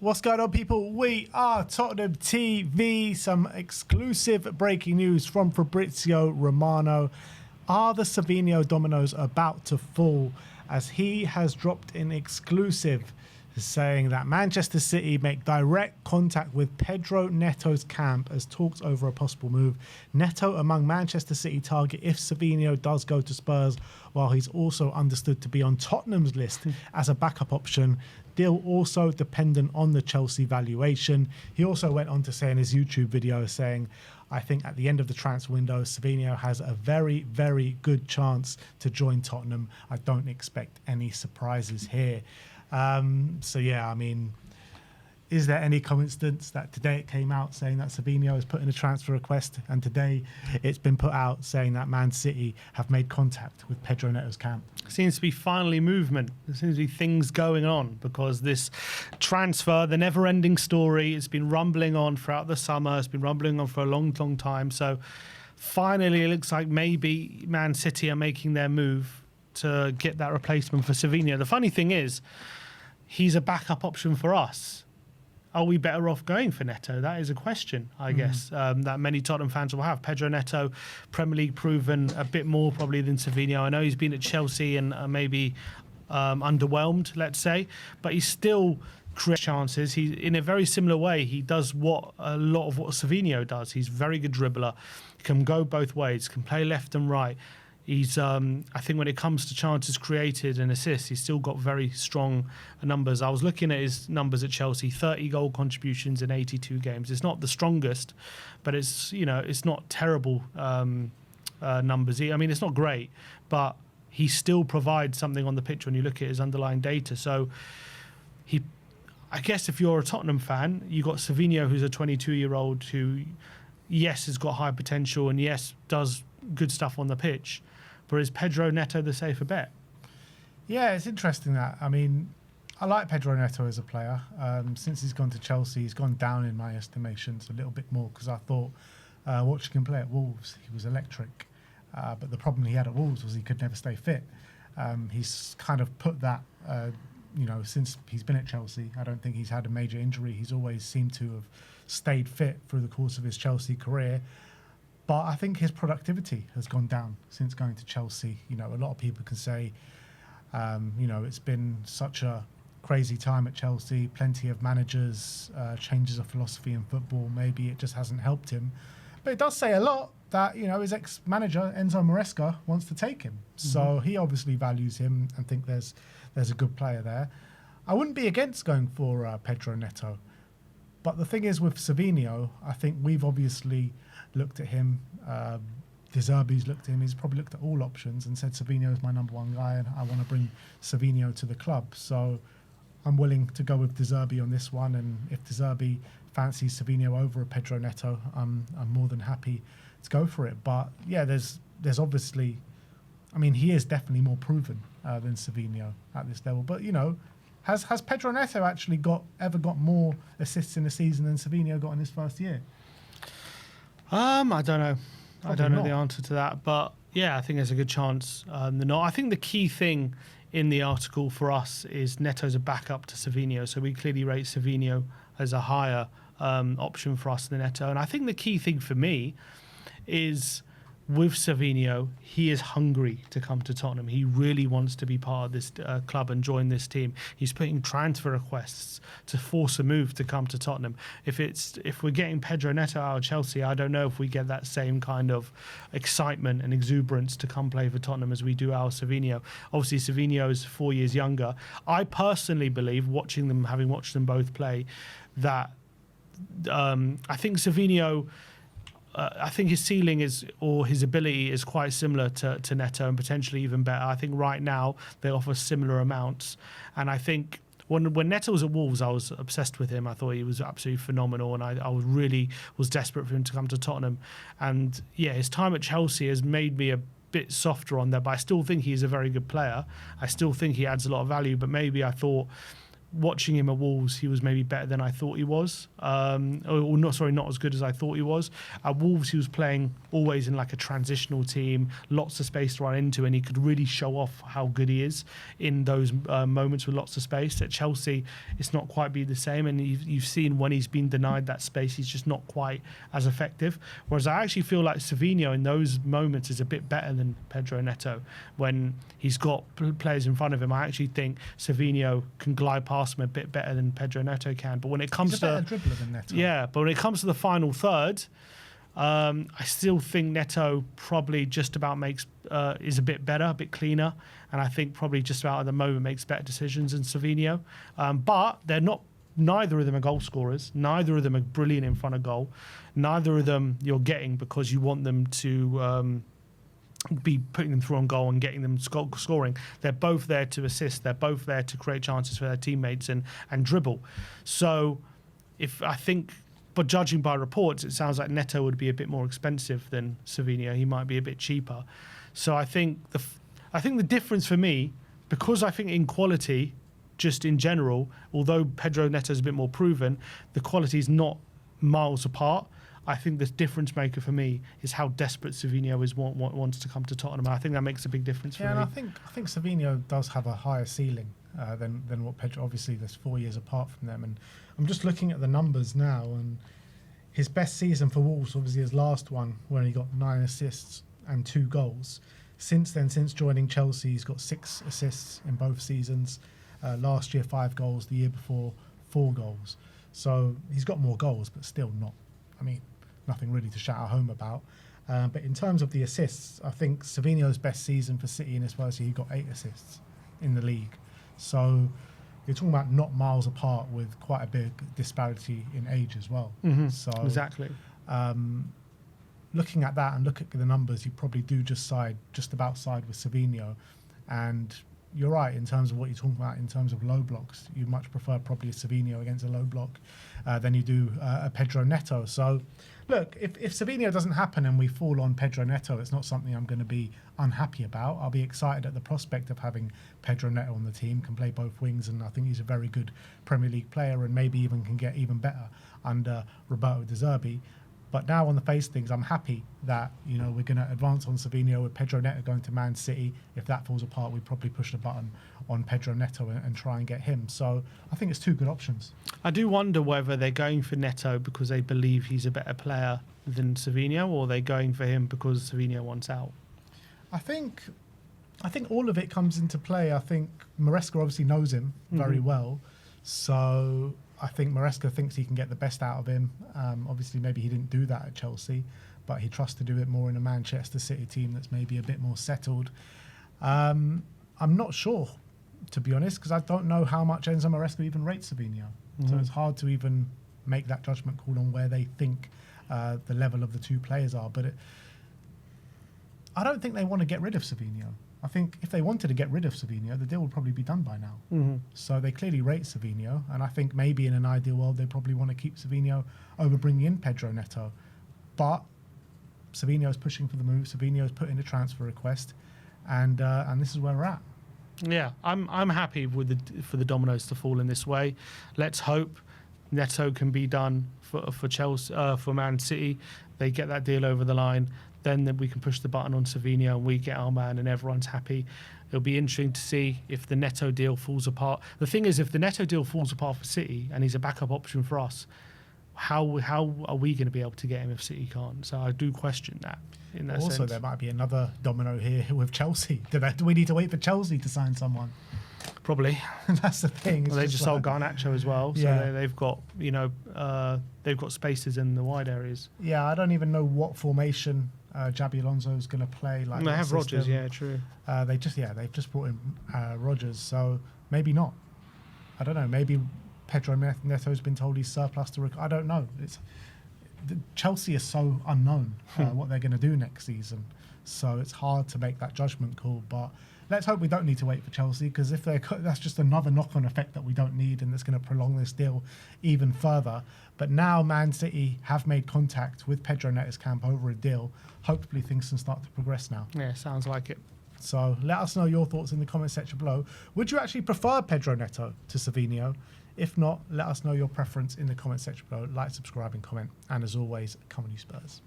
What's going on, people? We are Tottenham TV. Some exclusive breaking news from Fabrizio Romano. Are the Savinho dominoes about to fall? As he has dropped an exclusive saying that Manchester City make direct contact with Pedro Neto's camp as talks over a possible move. Neto among Manchester City target if Savinho does go to Spurs, while he's also understood to be on Tottenham's list as a backup option. Deal also dependent on the Chelsea valuation. He also went on to say in his YouTube video saying, I think at the end of the transfer window, Savinho has a very, very good chance to join Tottenham. I don't expect any surprises here. So yeah, I mean, is there any coincidence that today it came out saying that Savinho has put in a transfer request, and today it's been put out saying that Man City have made contact with Pedro Neto's camp? Seems to be finally movement. There seems to be things going on, because this transfer, the never-ending story, it's been rumbling on throughout the summer. It's been rumbling on for a long, long time. So finally, it looks like maybe Man City are making their move to get that replacement for Savinho. The funny thing is, he's a backup option for us. Are we better off going for Neto? That is a question, I guess, that many Tottenham fans will have. Pedro Neto, Premier League proven a bit more probably than Savinho. I know he's been at Chelsea and maybe underwhelmed, let's say, but he still creates chances. He, in a very similar way, he does a lot of what Savinho does. He's a very good dribbler, can go both ways, can play left and right. He's, I think when it comes to chances created and assists, he's still got very strong numbers. I was looking at his numbers at Chelsea, 30 goal contributions in 82 games. It's not the strongest, but it's, you know, it's not terrible numbers. I mean, it's not great, but he still provides something on the pitch when you look at his underlying data. So I guess if you're a Tottenham fan, you've got Savinho, who's a 22-year-old who, yes, has got high potential and yes, does good stuff on the pitch. But is Pedro Neto the safer bet? Yeah, it's interesting that. I mean, I like Pedro Neto as a player. Since he's gone to Chelsea, he's gone down in my estimations a little bit more, because I thought watching him play at Wolves, he was electric. But the problem he had at Wolves was he could never stay fit. He's kind of put that, you know, since he's been at Chelsea, I don't think he's had a major injury. He's always seemed to have stayed fit through the course of his Chelsea career. But I think his productivity has gone down since going to Chelsea. You know, a lot of people can say, you know, it's been such a crazy time at Chelsea, plenty of managers, changes of philosophy in football. Maybe it just hasn't helped him. But it does say a lot that, you know, his ex-manager, Enzo Maresca, wants to take him. So he obviously values him and think there's a good player there. I wouldn't be against going for Pedro Neto. But the thing is with Savinho, I think we've obviously looked at him. De Zerbi's looked at him. He's probably looked at all options and said Savinho is my number one guy and I want to bring Savinho to the club. So I'm willing to go with De Zerbi on this one. And if De Zerbi fancies Savinho over a Pedro Neto, I'm more than happy to go for it. But yeah, there's obviously, I mean, he is definitely more proven than Savinho at this level. But, you know, has Pedro Neto actually ever got more assists in a season than Savinho got in his first year? I don't know. Probably I don't know not. the answer to that. But yeah, I think there's a good chance they're not. I think the key thing in the article for us is Neto's a backup to Savinho. So we clearly rate Savinho as a higher option for us than Neto. And I think the key thing for me is with Savinho, he is hungry to come to Tottenham. He really wants to be part of this club and join this team. He's putting transfer requests to force a move to come to Tottenham. If we're getting Pedro Neto out of Chelsea, I don't know if we get that same kind of excitement and exuberance to come play for Tottenham as we do our Savinho. Obviously, Savinho is 4 years younger. I personally believe, having watched them both play, that I think Savinho, I think his ceiling or his ability is quite similar to Neto and potentially even better. I think right now they offer similar amounts. And I think when Neto was at Wolves, I was obsessed with him. I thought he was absolutely phenomenal, and I really was desperate for him to come to Tottenham. And yeah, his time at Chelsea has made me a bit softer on that, but I still think he's a very good player. I still think he adds a lot of value, but maybe I thought watching him at Wolves, he was maybe better than I thought he was. Not as good as I thought he was. At Wolves, he was playing always in like a transitional team, lots of space to run into, and he could really show off how good he is in those moments with lots of space. At Chelsea, it's not quite been the same, and you've seen when he's been denied that space, he's just not quite as effective. Whereas I actually feel like Savinho in those moments is a bit better than Pedro Neto. When he's got players in front of him, I actually think Savinho can glide past him a bit better than Pedro Neto can. But when it comes he's a better dribbler than Neto. Yeah, but when it comes to the final third, I still think Neto probably just about is a bit better, a bit cleaner, and I think probably just about at the moment makes better decisions than Savinho. But they're not. Neither of them are goal scorers. Neither of them are brilliant in front of goal. Neither of them you're getting because you want them to be putting them through on goal and getting them scoring. They're both there to assist. They're both there to create chances for their teammates and dribble. So but judging by reports, it sounds like Neto would be a bit more expensive than Savinho. He might be a bit cheaper. So I think the difference for me, because I think in quality, just in general, although Pedro Neto is a bit more proven, the quality is not miles apart. I think the difference maker for me is how desperate Savinho is wants to come to Tottenham. I think that makes a big difference for me. And I think Savinho does have a higher ceiling than what Pedro. Obviously, there's 4 years apart from them, and I'm just looking at the numbers now. And his best season for Wolves, obviously his last one, where he got 9 assists and 2 goals. Since then, since joining Chelsea, he's got 6 assists in both seasons. Last year, 5 goals. The year before, 4 goals. So he's got more goals, but still not. I mean, nothing really to shout home about. But in terms of the assists, I think Savinho's best season for City in his first year, he got 8 assists in the league. So you're talking about not miles apart with quite a big disparity in age as well. Mm-hmm. So exactly. Looking at that and look at the numbers, you probably do just about side with Savinho. And you're right in terms of what you're talking about in terms of low blocks. You much prefer probably a Savinho against a low block than you do a Pedro Neto. So, look, if Savinho doesn't happen and we fall on Pedro Neto, it's not something I'm going to be unhappy about. I'll be excited at the prospect of having Pedro Neto on the team, can play both wings, and I think he's a very good Premier League player and maybe even can get even better under Roberto De Zerbi. But now on the face of things, I'm happy that, we're going to advance on Savinho with Pedro Neto going to Man City. If that falls apart, we probably push the button on Pedro Neto and try and get him. So I think it's 2 good options. I do wonder whether they're going for Neto because they believe he's a better player than Savinho, or they're going for him because Savinho wants out. I think all of it comes into play. I think Maresca obviously knows him very well. So I think Maresca thinks he can get the best out of him. Obviously, maybe he didn't do that at Chelsea, but he trusts to do it more in a Manchester City team that's maybe a bit more settled. I'm not sure, to be honest, because I don't know how much Enzo Maresca even rates Savinho. So it's hard to even make that judgment call on where they think the level of the 2 players are. But I don't think they want to get rid of Savinho. I think if they wanted to get rid of Savinho, the deal would probably be done by now. Mm-hmm. So they clearly rate Savinho, and I think maybe in an ideal world they probably want to keep Savinho over bringing in Pedro Neto. But Savinho's pushing for the move. Savinho's put in a transfer request, and this is where we're at. Yeah, I'm happy for the dominoes to fall in this way. Let's hope Neto can be done for Chelsea, for Man City. They get that deal over the line. Then we can push the button on Savinho and we get our man and everyone's happy. It'll be interesting to see if the Neto deal falls apart. The thing is, if the Neto deal falls apart for City and he's a backup option for us, how are we going to be able to get him if City can't? So I do question that in that sense. Also, there might be another domino here with Chelsea. Do we need to wait for Chelsea to sign someone? Probably. That's the thing. Well, they just sold Garnacho as well, so they've got they've got spaces in the wide areas. Yeah, I don't even know what formation Xabi Alonso is going to play. Like they have Rodgers, yeah, true. They've just brought in Rodgers, so maybe not. I don't know. Maybe Pedro Neto's been told he's surplus to. I don't know. Chelsea is so unknown what they're going to do next season, so it's hard to make that judgment call. But let's hope we don't need to wait for Chelsea, because if that's just another knock-on effect that we don't need, and that's going to prolong this deal even further. But now Man City have made contact with Pedro Neto's camp over a deal. Hopefully things can start to progress now. Yeah, sounds like it. So let us know your thoughts in the comment section below. Would you actually prefer Pedro Neto to Savinho? If not, let us know your preference in the comment section below. Like, subscribe and comment. And as always, come on you Spurs.